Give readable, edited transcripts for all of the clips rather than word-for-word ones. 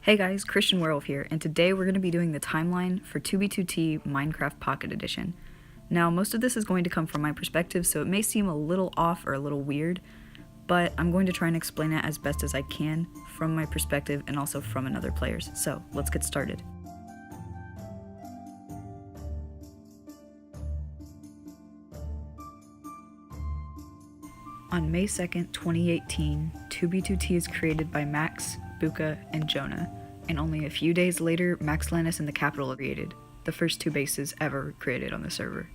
Hey guys, Christian Werewolf here, and today we're going to be doing the timeline for 2B2T Minecraft Pocket Edition. Now, most of this is going to come from my perspective, so it may seem a little off or a little weird, but I'm going to try and explain it as best as I can from my perspective and also from another player's. So, let's get started. On May 2nd, 2018, 2B2T is created by Max, Buka, and Jonah, and only a few days later, Max Lannis and the Capital are created, the first two bases ever created on the server.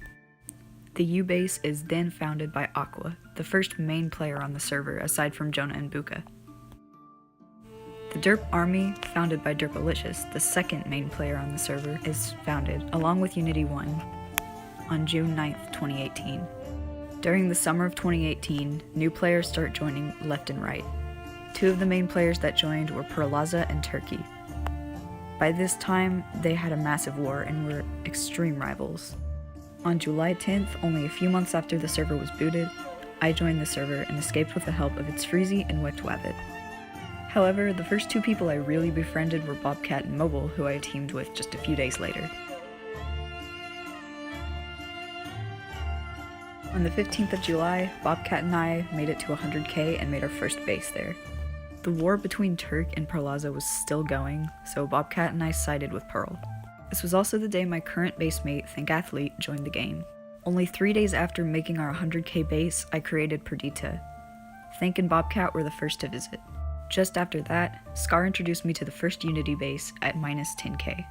The U base is then founded by Aqua, the first main player on the server aside from Jonah and Buka. The Derp Army, founded by Derpalicious, the second main player on the server, is founded, along with Unity 1, on June 9th, 2018. During the summer of 2018, new players start joining left and right. Two of the main players that joined were Perlaza and Turkey. By this time, they had a massive war and were extreme rivals. On July 10th, only a few months after the server was booted, I joined the server and escaped with the help of its Freezy and Wicked. However, the first two people I really befriended were Bobcat and Mobile, who I teamed with just a few days later. On the 15th of July, Bobcat and I made it to 100k and made our first base there. The war between Turk and Perlaza was still going, so Bobcat and I sided with Pearl. This was also the day my current base mate, Thinkathlete, joined the game. Only 3 days after making our 100k base, I created Perdita. Think and Bobcat were the first to visit. Just after that, Scar introduced me to the first Unity base at minus 10k.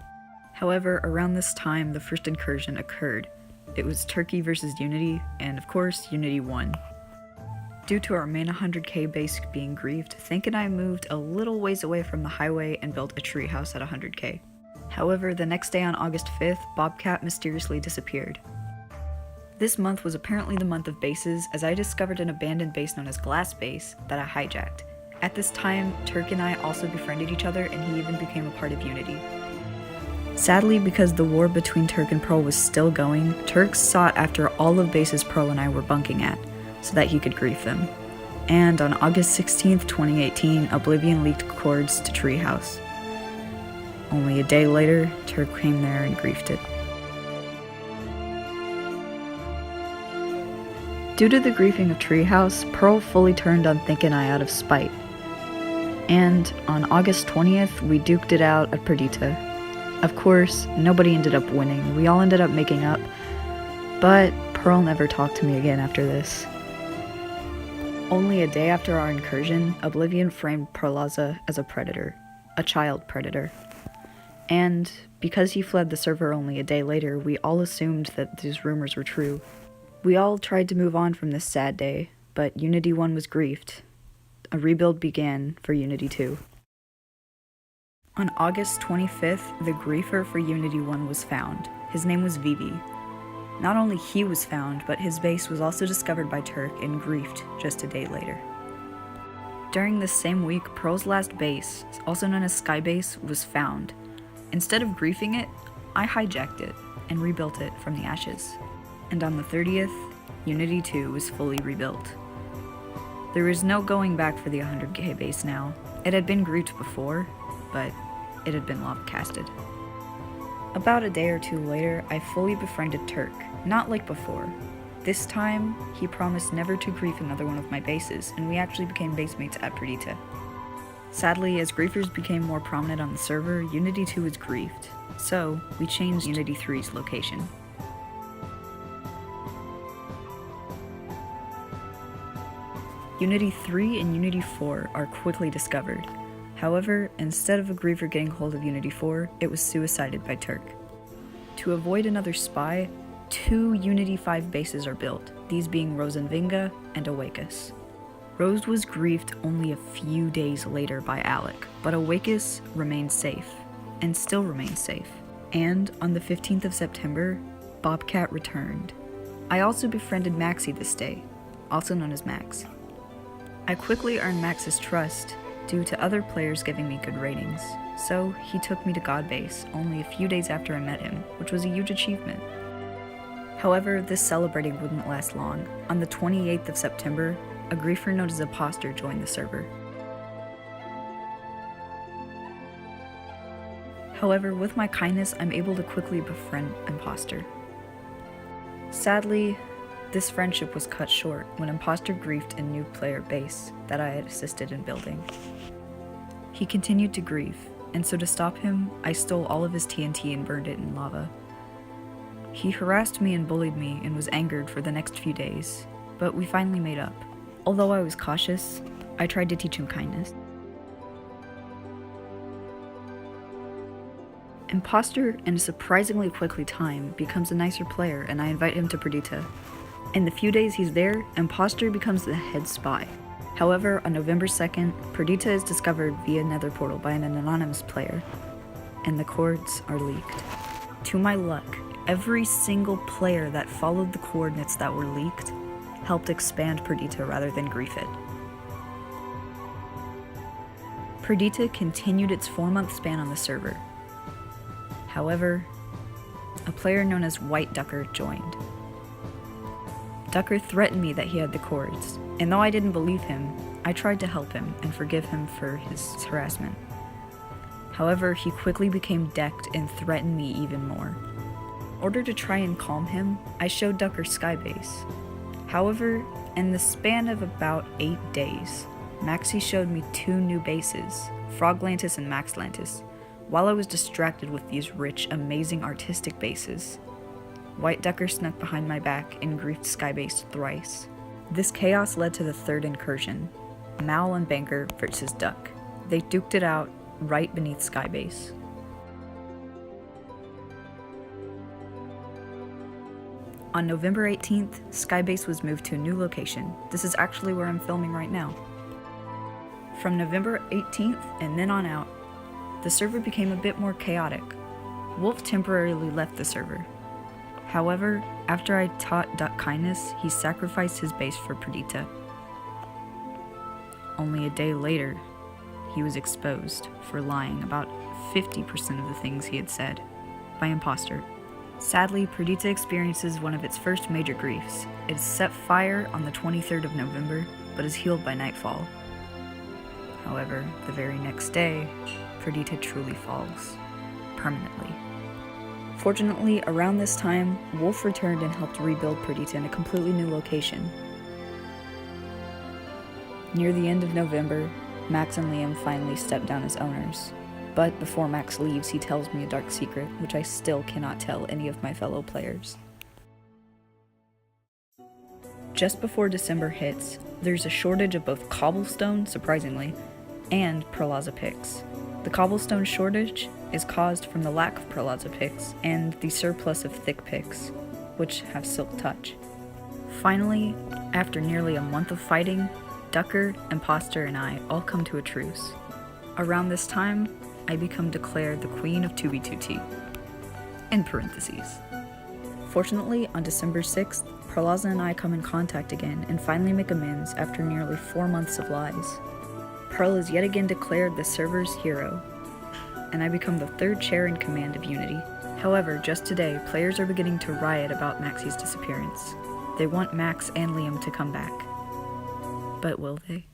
However, around this time, the first incursion occurred. It was Turkey versus Unity, and of course, Unity won. Due to our main 100k base being griefed, Think and I moved a little ways away from the highway and built a treehouse at 100k. However, the next day on August 5th, Bobcat mysteriously disappeared. This month was apparently the month of bases, as I discovered an abandoned base known as Glass Base that I hijacked. At this time, Turk and I also befriended each other, and he even became a part of Unity. Sadly, because the war between Turk and Pearl was still going, Turk sought after all of bases Pearl and I were bunking at, so that he could grief them. And on August 16th, 2018, Oblivion leaked cords to Treehouse. Only a day later, Turk came there and griefed it. Due to the griefing of Treehouse, Pearl fully turned on Think and I out of spite. And on August 20th, we duked it out at Perdita. Of course, nobody ended up winning. We all ended up making up, but Pearl never talked to me again after this. Only a day after our incursion, Oblivion framed Perlaza as a predator, a child predator. And because he fled the server only a day later, we all assumed that these rumors were true. We all tried to move on from this sad day, but Unity 1 was griefed. A rebuild began for Unity 2. On August 25th, the griefer for Unity 1 was found. His name was Vivi. Not only he was found, but his base was also discovered by Turk and griefed just a day later. During this same week, Pearl's last base, also known as Skybase, was found. Instead of griefing it, I hijacked it and rebuilt it from the ashes. And on the 30th, Unity 2 was fully rebuilt. There was no going back for the 100k base now. It had been griefed before, but it had been lava casted. About a day or two later, I fully befriended Turk, not like before. This time, he promised never to grief another one of my bases, and we actually became basemates at Perdita. Sadly, as griefers became more prominent on the server, Unity 2 was griefed, so we changed Unity 3's location. Unity 3 and Unity 4 are quickly discovered. However, instead of a griefer getting hold of Unity 4, it was suicided by Turk. To avoid another spy, 2 Unity 5 bases are built, these being Rosenvinga and Oakus. Rose was griefed only a few days later by Alec, but Oakus remained safe, and still remains safe. And on the 15th of September, Bobcat returned. I also befriended Maxie this day, also known as Max. I quickly earned Max's trust, due to other players giving me good ratings, so he took me to Godbase only a few days after I met him, which was a huge achievement. However, this celebrating wouldn't last long. On the 28th of September, a griefer known as Imposter joined the server. However, with my kindness, I'm able to quickly befriend Imposter. Sadly, this friendship was cut short when Imposter griefed a new player base that I had assisted in building. He continued to grief, and so to stop him, I stole all of his TNT and burned it in lava. He harassed me and bullied me and was angered for the next few days, but we finally made up. Although I was cautious, I tried to teach him kindness. Imposter, in a surprisingly quickly time, becomes a nicer player and I invite him to Perdita. In the few days he's there, Imposter becomes the head spy. However, on November 2nd, Perdita is discovered via Nether Portal by an anonymous player, and the coords are leaked. To my luck, every single player that followed the coordinates that were leaked helped expand Perdita rather than grief it. Perdita continued its 4-month span on the server. However, a player known as White Ducker joined. Ducker threatened me that he had the coords, and though I didn't believe him, I tried to help him and forgive him for his harassment. However, he quickly became decked and threatened me even more. In order to try and calm him, I showed Ducker Skybase. However, in the span of about 8 days, Maxi showed me 2 new bases, Froglantis and Maxlantis, while I was distracted with these rich, amazing artistic bases. White Ducker snuck behind my back and griefed Skybase thrice. This chaos led to the 3rd incursion, Mal and Banker versus Duck. They duked it out right beneath Skybase. On November 18th, Skybase was moved to a new location. This is actually where I'm filming right now. From November 18th and then on out, the server became a bit more chaotic. Wolf temporarily left the server. However, after I taught Duck kindness, he sacrificed his base for Perdita. Only a day later, he was exposed for lying about 50% of the things he had said by Imposter. Sadly, Perdita experiences one of its first major griefs. It is set fire on the 23rd of November, but is healed by nightfall. However, the very next day, Perdita truly falls, permanently. Fortunately, around this time, Wolf returned and helped rebuild Perdita in a completely new location. Near the end of November, Max and Liam finally step down as owners. But before Max leaves, he tells me a dark secret, which I still cannot tell any of my fellow players. Just before December hits, there's a shortage of both cobblestone, surprisingly, and Perlaza picks. The cobblestone shortage is caused from the lack of Perlaza picks and the surplus of thick picks, which have silk touch. Finally, after nearly a month of fighting, Ducker, Imposter, and I all come to a truce. Around this time, I become declared the Queen of 2b2t, in parentheses. Fortunately, on December 6th, Perlaza and I come in contact again and finally make amends after nearly 4 months of lies. Pearl is yet again declared the server's hero, and I become the 3rd chair in command of Unity. However, just today, players are beginning to riot about Maxi's disappearance. They want Max and Liam to come back. But will they?